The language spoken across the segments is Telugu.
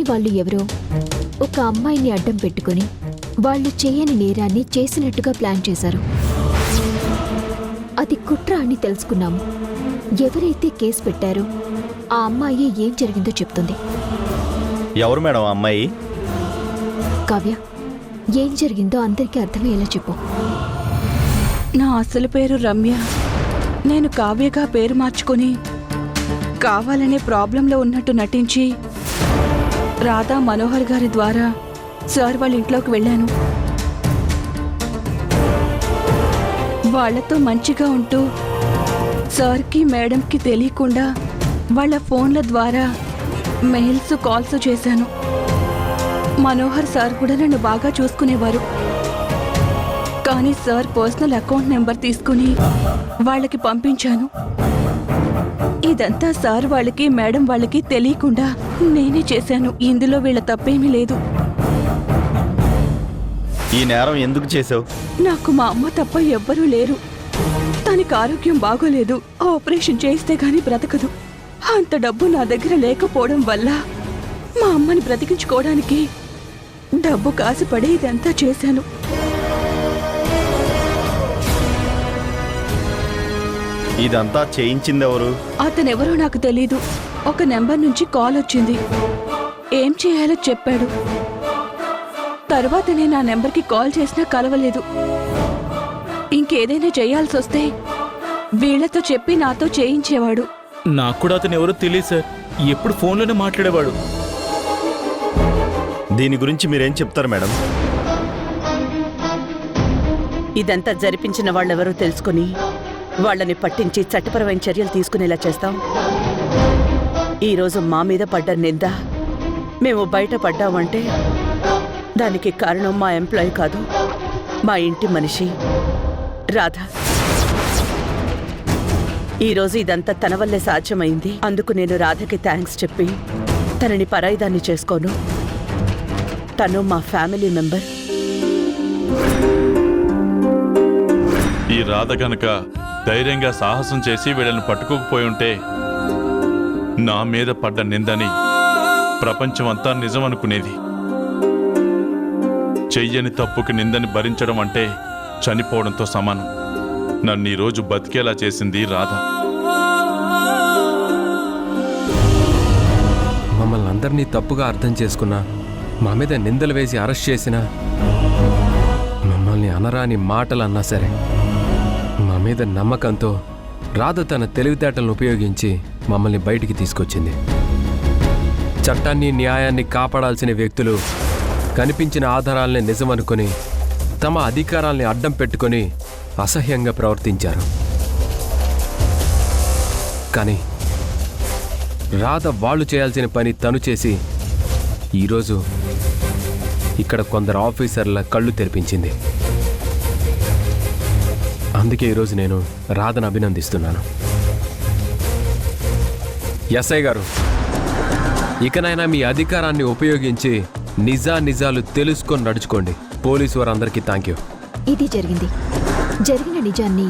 వాళ్ళు ఎవరో ఒక అమ్మాయిని అడ్డం పెట్టుకుని వాళ్ళు చేయని నేరాన్ని చేసినట్టుగా ప్లాన్ చేశారు. అది కుట్ర అని తెలుసుకున్నాము. ఎవరైతే కేసు పెట్టారో ఆ అమ్మాయి ఏం జరిగిందో చెప్తుంది. ఎవరు మేడం ఆ అమ్మాయి? కావ్య, ఏం జరిగిందో అందరికీ అర్థమయ్యేలా చెప్పు. నా అసలు పేరు రమ్య. నేను కావ్యగా పేరు మార్చుకుని కావాలనే ప్రాబ్లంలో ఉన్నట్టు నటించి రాధా మనోహర్ గారి ద్వారా సార్ వాళ్ళ ఇంట్లోకి వెళ్ళాను. వాళ్లతో మంచిగా ఉంటూ సార్కి మేడంకి తెలియకుండా వాళ్ళ ఫోన్ల ద్వారా మెయిల్స్ కాల్స్ చేశాను. మనోహర్ సార్ కూడా నన్ను బాగా చూసుకునేవారు. కానీ సార్ పర్సనల్ అకౌంట్ నెంబర్ తీసుకుని వాళ్ళకి పంపించాను. ఇదంతా సార్ వాళ్ళకి మేడం వాళ్ళకి తెలియకుండా నేనే చేశాను. ఇందులో వీళ్ళ తప్పేమీ లేదు. ఈ నేరం ఎందుకు చేసావు? నాకు మా అమ్మ తప్ప ఎవ్వరూ లేరు. తనకి ఆరోగ్యం బాగోలేదు. ఆపరేషన్ చేస్తే గాని బ్రతకదు. అంత డబ్బు నా దగ్గర లేకపోవడం వల్ల మా అమ్మని బ్రతికించుకోవడానికి డబ్బు కాసుపడి ఇదంతా చేశాను. ఇదంతా చేయించిందెవరు? అతనెవరో నాకు తెలీదు. ఒక నెంబర్ నుంచి కాల్ వచ్చింది. ఏం చేయాలో చెప్పాడు. తర్వాత నేను ఆ నెంబర్కి కాల్ చేసినా కలవలేదు. ఇంకేదైనా చేయాల్సి వస్తే వీళ్లతో చెప్పి నాతో చేయించేవాడు. నాకు కూడా అతను ఎవరో తెలియదు సార్. ఎప్పుడు ఫోన్లోనే మాట్లాడేవాడు. దీని గురించి మీరేం చెప్తారు మేడం? ఇదంతా జరిపించిన వాళ్ళెవరో తెలుసుకుని వాళ్ళని పట్టించి చట్టపరమైన చర్యలు తీసుకునేలా చేస్తాం. ఈరోజు మా మీద పడ్డ నింద మేము బయట పడ్డామంటే దానికి కారణం మా ఎంప్లాయీ కాదు, మా ఇంటి మనిషి రాధ. ఈరోజు ఇదంతా తన వల్లే సాధ్యమైంది. అందుకు నేను రాధకి థ్యాంక్స్ చెప్పి తనని పరాయిదాన్ని చేసుకోను. తను మా ఫ్యామిలీ మెంబర్. ఈ రాధ గనక ధైర్యంగా సాహసం చేసి వీళ్ళని పట్టుకోకపోయి ఉంటే నా మీద పడ్డ నిందని ప్రపంచమంతా నిజం అనుకునేది. చెయ్యని తప్పుకి నిందని భరించడం అంటే చనిపోవడంతో సమానం. నన్ను ఈరోజు బతికేలా చేసింది రాధ. మమ్మల్ని అందరినీ తప్పుగా అర్థం చేసుకున్నా, మా మీద నిందలు వేసి అరెస్ట్ చేసినా, మమ్మల్ని అనరాని మాటలు అన్నా సరే మా మీద నమ్మకంతో రాధ తన తెలివితేటలను ఉపయోగించి మమ్మల్ని బయటికి తీసుకొచ్చింది. చట్టాన్ని న్యాయాన్ని కాపాడాల్సిన వ్యక్తులు కనిపించిన ఆధారాలని నిజమనుకొని తమ అధికారాల్ని అడ్డం పెట్టుకొని అసహ్యంగా ప్రవర్తించారు. కానీ రాధ వాళ్ళు చేయాల్సిన పని తను చేసి ఈరోజు ఇక్కడ కొందరు ఆఫీసర్ల కళ్ళు తెరిపించింది. అందుకే ఈరోజు నేను రాధను అభినందిస్తున్నాను. ఎస్ఐ గారు, ఇకనైనా మీ అధికారాన్ని ఉపయోగించి నిజాలు తెలుసుకొని నడుచుకోండి. పోలీసు వారందరికీ థ్యాంక్ యూ. ఇది జరిగిన నిజాన్ని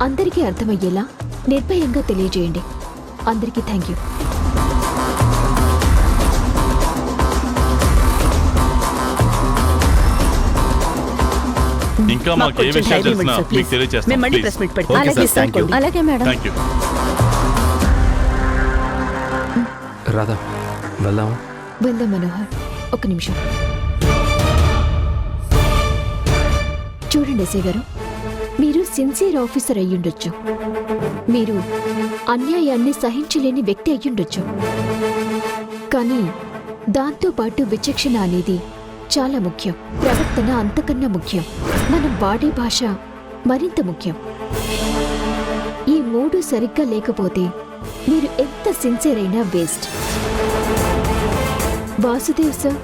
అందరికీ అర్థమయ్యేలా నిర్భయంగా తెలియజేయండి. అందరికీ థ్యాంక్ యూ. ఇంకా మాకు ఏ విషయం తెలిసినా మీకు తెలియజేస్తాం. అలాగే మేడం. Thank you. రాధా, వెళ్దామా? వెళ్దాం మనోహర్. ఒక్క నిమిషం చూడండి ఎస్ఐ గారు, మీరు సిన్సియర్ ఆఫీసర్ అయ్యుండొచ్చు. మీరు అన్యాయాన్ని సహించలేని వ్యక్తి అయ్యుండొచ్చు. కానీ దాంతోపాటు విచక్షణ అనేది చాలా ముఖ్యం. ప్రవర్తన అంతకన్నా ముఖ్యం. మనం వాడే భాష మరింత ముఖ్యం. ఈ మూడు సరిగ్గా లేకపోతే మీరు ఎంత సిన్సియర్ అయినా వేస్ట్. వాసుదేవ్ సార్,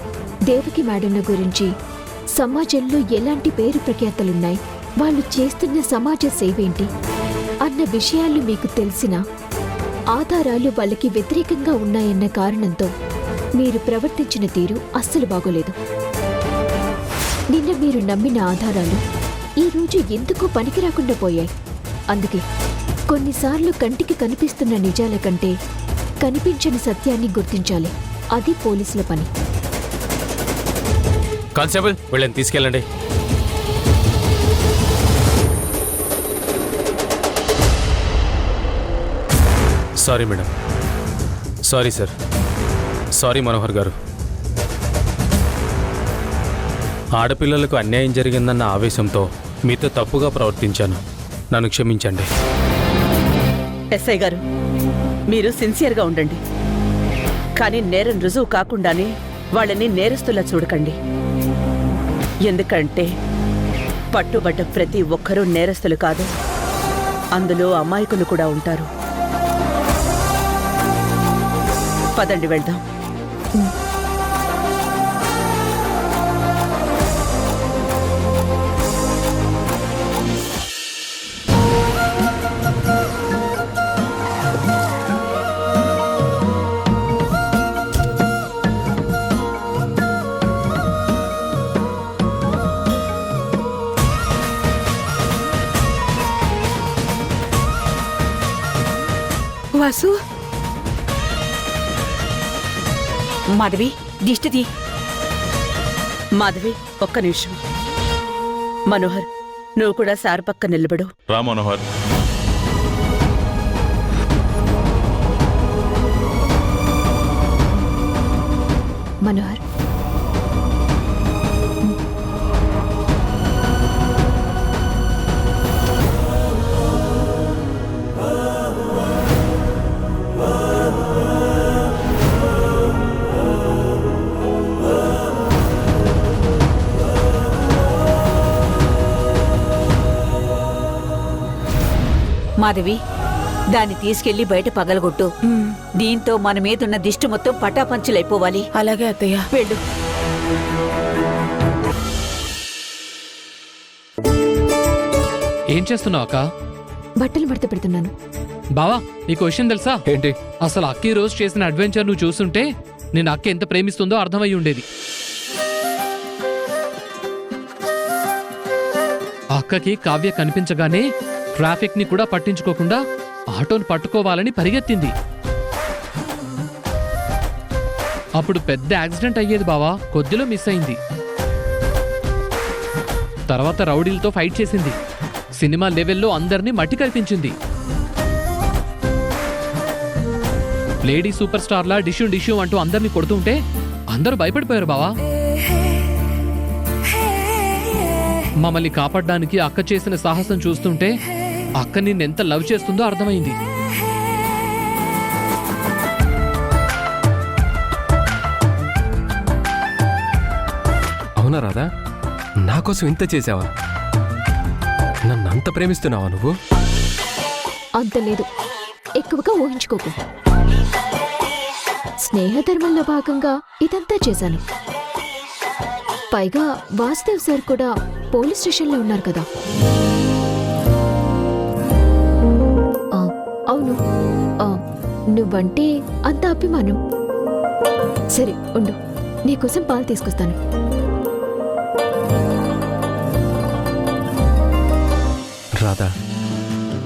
దేవకి మేడంల గురించి సమాజంలో ఎలాంటి పేరు ప్రఖ్యాతలున్నాయి, వాళ్ళు చేస్తున్న సమాజ సేవేంటి అన్న విషయాలు మీకు తెలిసిన ఆధారాలు వాళ్ళకి వ్యతిరేకంగా ఉన్నాయన్న కారణంతో మీరు ప్రవర్తించిన తీరు అస్సలు బాగోలేదు. నిన్న మీరు నమ్మిన ఆధారాలు ఈరోజు ఎందుకో పనికి రాకుండా పోయాయి. అందుకే కొన్నిసార్లు కంటికి కనిపిస్తున్న నిజాల కంటే కనిపించని సత్యాన్ని గుర్తించాలి. అది పోలీసుల పని. కానిస్టేబుల్ వీళ్ళని తీసుకెళ్ళండి. Sorry madam. Sorry sir. Sorry Manohar గారు. ఆడపిల్లలకు అన్యాయం జరిగిందన్న ఆవేశంతో మీతో తప్పుగా ప్రవర్తించాను. నన్ను క్షమించండి. ఎస్ఐ గారు, మీరు సిన్సియర్గా ఉండండి, కానీ నేరం రుజువు కాకుండానే వాళ్ళని నేరస్తులా చూడకండి. ఎందుకంటే పట్టుబడ్డ ప్రతి ఒక్కరూ నేరస్తులు కాదు, అందులో అమాయకులు కూడా ఉంటారు. పదండి వెళ్దాం. వాసు, మాధవి, దిష్టిది. మాధవి, ఒక్క నిమిషం. మనోహర్, నువ్వు కూడా సార్ పక్క నిలబడు. రా మనోహర్. మనోహర్, మాధవి, దాన్ని తీసుకెళ్లి బయట పగలగొట్టు. దీంతో మన మీదున్న దిష్టి మొత్తం పటాపంచులైపోవాలి. అలాగే అత్తయ్య. వెళ్ళు. ఏం చేస్తున్నావు అక్క? బట్టలు మడత పెడుతున్నాను. బావా, నీకు విషయం తెలుసా? ఏంటి? అసలు అక్క ఈ రోజు చేసిన అడ్వెంచర్ నువ్వు చూస్తుంటే నేను అక్క ఎంత ప్రేమిస్తుందో అర్థమై ఉండేది. అక్కకి కావ్య కనిపించగానే ట్రాఫిక్ ని కూడా పట్టించుకోకుండా ఆటోను పట్టుకోవాలని పరిగెత్తింది. అప్పుడు పెద్ద యాక్సిడెంట్ అయ్యేది బావా, కొద్దిలో మిస్ అయింది. తర్వాత రౌడీలతో ఫైట్ చేసింది. సినిమా లెవెల్లో అందరినీ మట్టి కల్పించింది. లేడీ సూపర్ స్టార్లా డిష్యూ డిష్యూ అంటూ అందరినీ కొడుతుంటే అందరూ భయపడిపోయారు బావా. మమ్మల్ని కాపాడడానికి అక్క చేసిన సాహసం చూస్తుంటే అక్క నిన్నెంత లవ్ చేస్తుందో అర్థమైంది. అవునా రాధా? నా కోసం ఇంత చేసావా? నన్ను అంత ప్రేమిస్తున్నావా నువ్వు? అంత లేదు, ఎక్కువగా ఊహించుకోకు. స్నేహధర్మంలో భాగంగా ఇదంతా చేశాను. పైగా వాసుదేవ్ సార్ కూడా పోలీస్ స్టేషన్లో ఉన్నారు కదా. అవును, నువ్వంటే అంత అభిమానం. సరే ఉండు, నీకోసం పాలు తీసుకొస్తాను. రాధా,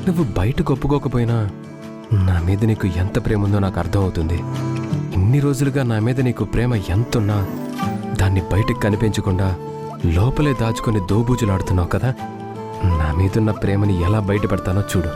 నువ్వు బయటకు ఒప్పుకోకపోయినా నా మీద నీకు ఎంత ప్రేమ ఉందో నాకు అర్థమవుతుంది. ఇన్ని రోజులుగా నా మీద నీకు ప్రేమ ఎంతున్నా దాన్ని బయటకు కనిపించకుండా లోపలే దాచుకొని దోబూచులాడుతున్నావు కదా. నా మీదున్న ప్రేమని ఎలా బయటపెడతానో చూడు.